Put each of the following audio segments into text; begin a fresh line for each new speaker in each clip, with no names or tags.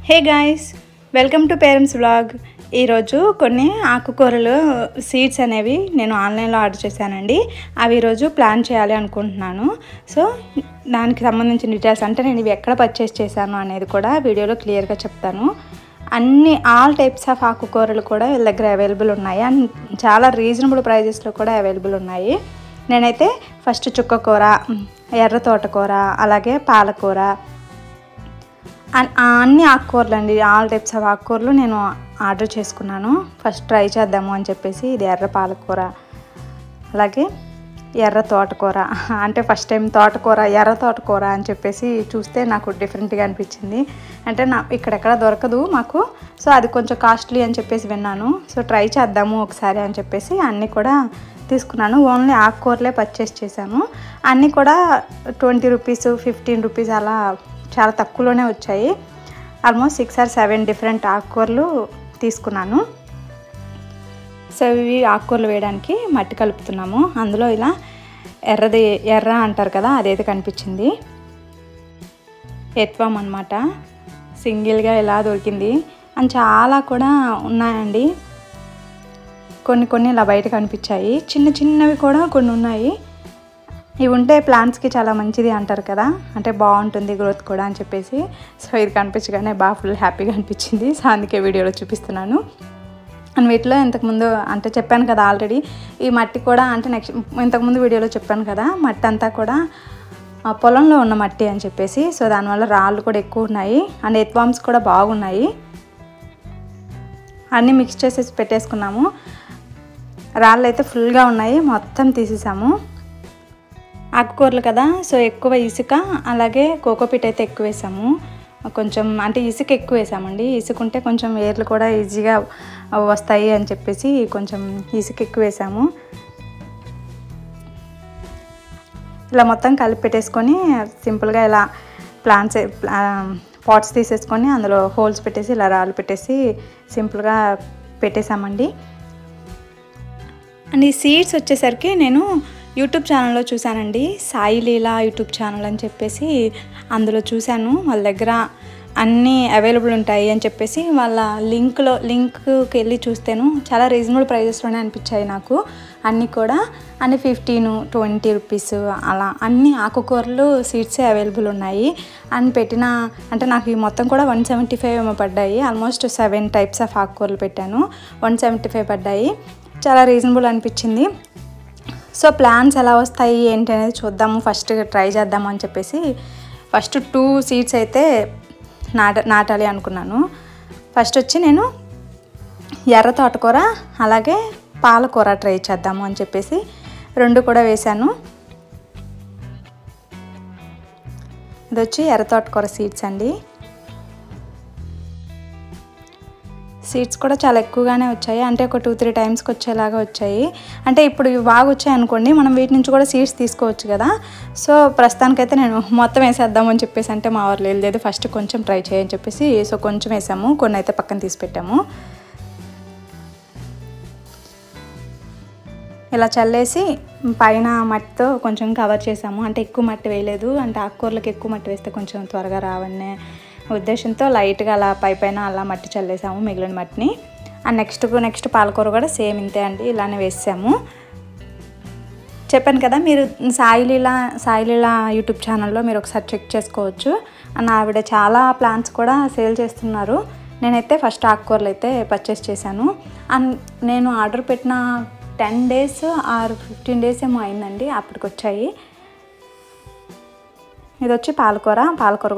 Hey guys, welcome to parents vlog. ఈరోజు కొన్ని ఆకుకూరలు సీడ్స్ అనేవి నేను ఆన్లైన్లో ఆర్డర్ చేశానండి. అవి ఈరోజు ప్లాన్ చేయాలి అనుకుంటున్నాను. సో దానికి సంబంధించిన డీటెయిల్స్ అంటే నేను ఇవి ఎక్కడ పర్చేస్ చేశాను అనేది కూడా వీడియోలో క్లియర్గా చెప్తాను. ఆల్ టైప్స్ ఆఫ్ ఆకుకూరలు కూడా వీళ్ళ దగ్గర అవైలబుల్ ఉన్నాయి అండ్ చాలా రీజనబుల్ ప్రైజెస్లో కూడా అవైలబుల్ ఉన్నాయి. నేనైతే ఫస్ట్ చుక్కకూర, ఎర్ర తోటకూర, అలాగే పాలకూర, అన్ని ఆకుకూరలు అండి, ఆల్ టైప్స్ ఆఫ్ ఆకుకూరలు నేను ఆర్డర్ చేసుకున్నాను. ఫస్ట్ ట్రై చేద్దాము అని చెప్పేసి ఇది ఎర్ర పాలకూర, అలాగే ఎర్ర తోటకూర. అంటే ఫస్ట్ టైం ఎర్ర తోటకూర అని చెప్పేసి చూస్తే నాకు డిఫరెంట్గా అనిపించింది. అంటే ఇక్కడెక్కడ దొరకదు మాకు, సో అది కొంచెం కాస్ట్లీ అని చెప్పేసి విన్నాను. సో ట్రై చేద్దాము ఒకసారి అని చెప్పేసి అన్నీ కూడా తీసుకున్నాను. ఓన్లీ ఆకుకూరలే పర్చేస్ చేశాను. అన్నీ కూడా 20 రూపీస్, 15 రూపీస్ అలా చాలా తక్కువలోనే వచ్చాయి. ఆల్మోస్ట్ 6 or 7 డిఫరెంట్ ఆకుకూరలు తీసుకున్నాను. సో ఇవి ఆకుకూరలు వేయడానికి మట్టి కలుపుతున్నాము. అందులో ఇలా ఎర్ర అంటారు కదా, అదైతే కనిపించింది. ఎత్వాం అన్నమాట. సింగిల్గా ఇలా దొరికింది అని చాలా కూడా ఉన్నాయండి. కొన్ని ఇలా బయట కనిపించాయి. చిన్నవి కూడా కొన్ని ఉన్నాయి. ఇవి ఉంటే ప్లాంట్స్కి చాలా మంచిది అంటారు కదా, అంటే బాగుంటుంది గ్రోత్ కూడా అని చెప్పేసి. సో ఇది కనిపించగానే బాగా ఫుల్ హ్యాపీగా అనిపించింది. సో అందుకే వీడియోలో చూపిస్తున్నాను. అండ్ వీటిలో ఇంతకుముందు అంటే చెప్పాను కదా ఆల్రెడీ, ఈ మట్టి కూడా అంటే ఇంతకుముందు వీడియోలో చెప్పాను కదా, మట్టి అంతా కూడా పొలంలో ఉన్న మట్టి అని చెప్పేసి. సో దానివల్ల రాళ్ళు కూడా ఎక్కువ ఉన్నాయి అండ్ ఎర్త్వామ్స్ కూడా బాగున్నాయి. అన్నీ మిక్స్ చేసేసి పెట్టేసుకున్నాము. రాళ్ళు అయితే ఫుల్గా ఉన్నాయి, మొత్తం తీసేసాము. ఆకుకూరలు కదా, సో ఎక్కువ ఇసుక అలాగే కోకోపీట్ అయితే ఎక్కువ వేసాము. కొంచెం అంటే ఇసుక ఎక్కువ వేసామండి. ఇసుక ఉంటే కొంచెం వేర్లు కూడా ఈజీగా వస్తాయి అని చెప్పేసి కొంచెం ఇసుక ఎక్కువ వేసాము. ఇలా మొత్తం కలిపి పెట్టేసుకొని సింపుల్గా ఇలా పాట్స్ తీసేసుకొని అందులో హోల్స్ పెట్టేసి ఇలా రాళ్ళు పెట్టేసి సింపుల్గా పెట్టేసామండి. అండ్ ఈ సీడ్స్ వచ్చేసరికి నేను యూట్యూబ్ ఛానల్లో చూశానండి, సాయి లీలా యూట్యూబ్ ఛానల్ అని చెప్పేసి. అందులో చూశాను వాళ్ళ దగ్గర అన్నీ అవైలబుల్ ఉంటాయి అని చెప్పేసి. వాళ్ళ లింక్కి వెళ్ళి చూస్తేను చాలా రీజనబుల్ ప్రైజెస్లోనే అనిపించాయి నాకు. అన్నీ కూడా 15-20 రూపీస్ అలా అన్ని ఆకుకూరలు సీడ్సే అవైలబుల్ ఉన్నాయి. అంటే నాకు ఈ మొత్తం కూడా 175 ఏమో పడ్డాయి. ఆల్మోస్ట్ 7 టైప్స్ ఆఫ్ ఆకుకూరలు పెట్టాను, 175 పడ్డాయి. చాలా రీజనబుల్ అనిపించింది. సో ప్లాన్స్ ఎలా వస్తాయి ఏంటి అనేది చూద్దాము, ఫస్ట్ ట్రై చేద్దాము అని చెప్పేసి ఫస్ట్ 2 సీడ్స్ అయితే నాటాలి అనుకున్నాను. ఫస్ట్ వచ్చి నేను ఎర్ర తోటకూర అలాగే పాలకూర ట్రై చేద్దాము అని చెప్పేసి 2 కూడా వేశాను. ఇది వచ్చి ఎర్ర తోటకూర సీడ్స్ అండి. సీడ్స్ కూడా చాలా ఎక్కువగానే వచ్చాయి, అంటే ఒక 2-3 టైమ్స్కి వచ్చేలాగా వచ్చాయి. అంటే ఇప్పుడు ఇవి బాగా వచ్చాయి అనుకోండి, మనం వీటి నుంచి కూడా సీడ్స్ తీసుకోవచ్చు కదా. సో ప్రస్తుతానికైతే నేను మొత్తం వేసేద్దాము అని చెప్పేసి, అంటే మా ఊరు లేదు ఫస్ట్ కొంచెం ట్రై చేయని చెప్పేసి, సో కొంచెం వేసాము, కొన్ని అయితే పక్కన తీసి పెట్టాము. ఇలా చల్లేసి పైన మట్టితో కొంచెం కవర్ చేసాము. అంటే ఎక్కువ మట్టి వేయలేదు, అంటే ఆకుకూరలకు ఎక్కువ మట్టి వేస్తే కొంచెం త్వరగా రావనే ఉద్దేశంతో లైట్గా అలా పైన అలా మట్టి చల్లేసాము, మిగిలిన మట్టిని. అండ్ నెక్స్ట్ పాలకూర కూడా సేమ్ ఇంతే అండి, ఇలానే వేసాము. చెప్పాను కదా, మీరు సాయి లీలా యూట్యూబ్ ఛానల్లో మీరు ఒకసారి చెక్ చేసుకోవచ్చు. అండ్ ఆవిడ చాలా ప్లాంట్స్ కూడా సేల్ చేస్తున్నారు. నేనైతే ఫస్ట్ ఆకుకూరలు అయితే పర్చేస్ చేశాను. అండ్ నేను ఆర్డర్ పెట్టిన 10 days or 15 days ఏమో అయిందండి, అప్పటికి వచ్చాయి. ఇది వచ్చి పాలకూర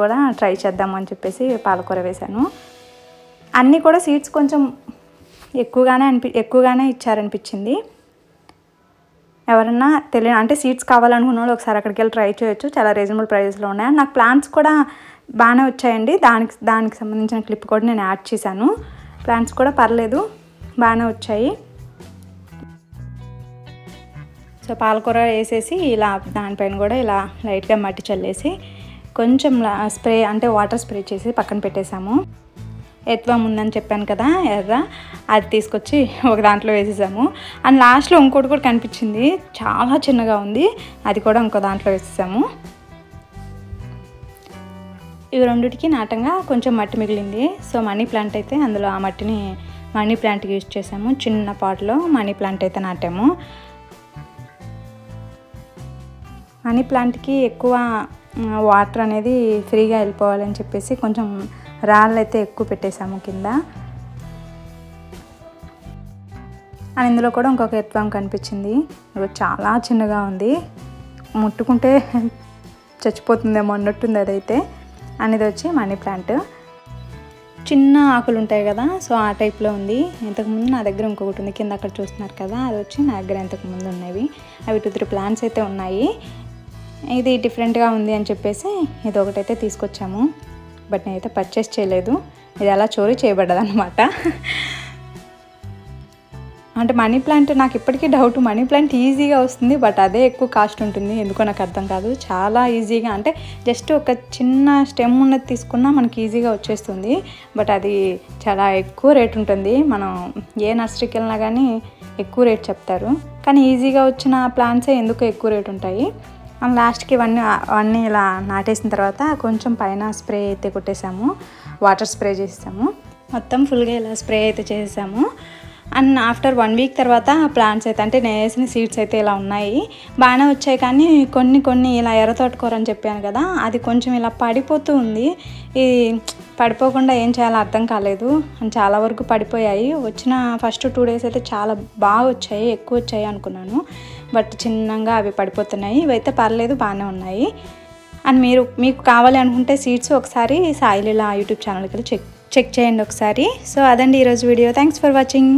కూడా ట్రై చేద్దాము అని చెప్పేసి పాలకూర వేశాను. అన్నీ కూడా సీడ్స్ కొంచెం ఎక్కువగానే ఇచ్చారనిపించింది. ఎవరన్నా అంటే సీడ్స్ కావాలనుకున్న వాళ్ళు ఒకసారి అక్కడికి వెళ్ళి ట్రై చేయొచ్చు, చాలా రీజనబుల్ ప్రైజెస్లో ఉన్నాయి. నాకు ప్లాంట్స్ కూడా బాగానే వచ్చాయండి. దానికి సంబంధించిన క్లిప్ కూడా నేను యాడ్ చేశాను. ప్లాంట్స్ కూడా పర్లేదు, బాగానే వచ్చాయి. సో పాలకూర వేసేసి ఇలా దానిపైన కూడా ఇలా లైట్గా మట్టి చల్లేసి కొంచెం స్ప్రే అంటే వాటర్ స్ప్రే చేసి పక్కన పెట్టేసాము. ఎత్వం ఉందని చెప్పాను కదా ఎర్ర, అది తీసుకొచ్చి ఒక దాంట్లో వేసేసాము. అండ్ లాస్ట్లో ఇంకోటి కూడా కనిపించింది, చాలా చిన్నగా ఉంది, అది కూడా ఇంకో దాంట్లో వేసేసాము. ఇవి రెండిటికి నాటంగా కొంచెం మట్టి మిగిలింది. సో మనీ ప్లాంట్ అయితే అందులో ఆ మట్టిని మనీ ప్లాంట్కి యూజ్ చేసాము. చిన్న పాట్లో మనీ ప్లాంట్ అయితే నాటాము. మనీ ప్లాంట్కి ఎక్కువ వాటర్ అనేది ఫ్రీగా వెళ్ళిపోవాలని చెప్పేసి కొంచెం రాళ్ళు అయితే ఎక్కువ పెట్టేసాము కింద. అండ్ ఇందులో కూడా ఇంకొక ఎర్త్వామ్ కనిపించింది. చాలా చిన్నగా ఉంది, ముట్టుకుంటే చచ్చిపోతుందేమో అన్నట్టుంది అదైతే. అనేది వచ్చి మనీ ప్లాంట్. చిన్న ఆకులు ఉంటాయి కదా, సో ఆ టైప్లో ఉంది. ఇంతకుముందు నా దగ్గర ఇంకొకటి ఉంది కింద అక్కడ చూస్తున్నారు కదా, అది వచ్చి నా దగ్గర ఇంతకుముందు ఉన్నవి. అవి 2-3 ప్లాంట్స్ అయితే ఉన్నాయి. ఇది డిఫరెంట్గా ఉంది అని చెప్పేసి ఇది ఒకటైతే తీసుకొచ్చాము. బట్ నేనైతే పర్చేస్ చేయలేదు, ఇది అలా చోరీ చేయబడ్డదన్నమాట. అంటే మనీ ప్లాంట్ నాకు ఇప్పటికీ డౌట్, మనీ ప్లాంట్ ఈజీగా వస్తుంది బట్ అదే ఎక్కువ కాస్ట్ ఉంటుంది. ఎందుకో నాకు అర్థం కాదు. చాలా ఈజీగా అంటే జస్ట్ ఒక చిన్న స్టెమ్ ఉన్నది తీసుకున్నా మనకి ఈజీగా వచ్చేస్తుంది. బట్ అది చాలా ఎక్కువ రేట్ ఉంటుంది. మనం ఏ నర్సరీకి వెళ్ళినా కానీ ఎక్కువ రేట్ చెప్తారు, కానీ ఈజీగా వచ్చిన ప్లాంట్సే ఎందుకు ఎక్కువ రేట్ ఉంటాయి. లాస్ట్కి ఇవన్నీ ఇలా నాటేసిన తర్వాత కొంచెం పైన స్ప్రే అయితే కొట్టేసాము, వాటర్ స్ప్రే చేసాము. మొత్తం ఫుల్గా ఇలా స్ప్రే అయితే చేసాము. అండ్ ఆఫ్టర్ 1 వీక్ తర్వాత ప్లాంట్స్ అయితే, అంటే నేను వేసిన సీడ్స్ అయితే ఇలా ఉన్నాయి. బాగానే వచ్చాయి, కానీ కొన్ని ఇలా ఎర్ర తోటకూర అని చెప్పాను కదా, అది కొంచెం ఇలా పడిపోతూ ఉంది. ఇది పడిపోకుండా ఏం చేయాలో అర్థం కాలేదు. అండ్ చాలా వరకు పడిపోయాయి. వచ్చిన ఫస్ట్ 2 డేస్ అయితే చాలా బాగా వచ్చాయి, ఎక్కువ వచ్చాయి అనుకున్నాను. బట్ చిన్నగా అవి పడిపోతున్నాయి. ఇవైతే పర్లేదు, బాగానే ఉన్నాయి. అండ్ మీకు కావాలి అనుకుంటే సీడ్స్ ఒకసారి సాయి లీలా యూట్యూబ్ ఛానల్కి వెళ్ళి చెక్ చేయండి ఒకసారి. సో అదండి ఈరోజు వీడియో. Thanks for watching.